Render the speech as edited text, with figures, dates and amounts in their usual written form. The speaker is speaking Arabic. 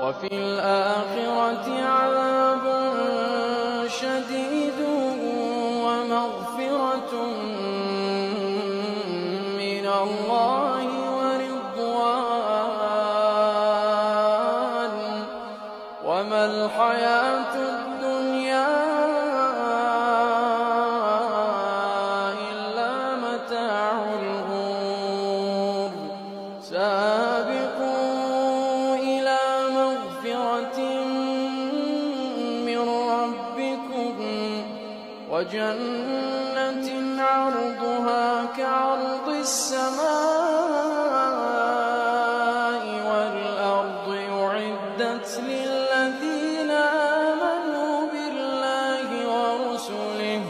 وفي الآخرة عذاب شديد ومغفرة من الله ورضوان وما الحياة الدنيا إلا متاع الغرور. سابقوا إلى مغفرة من ربكم وجنة عرضها كعرض السماء والأرض أعدت للذين آمنوا بالله ورسله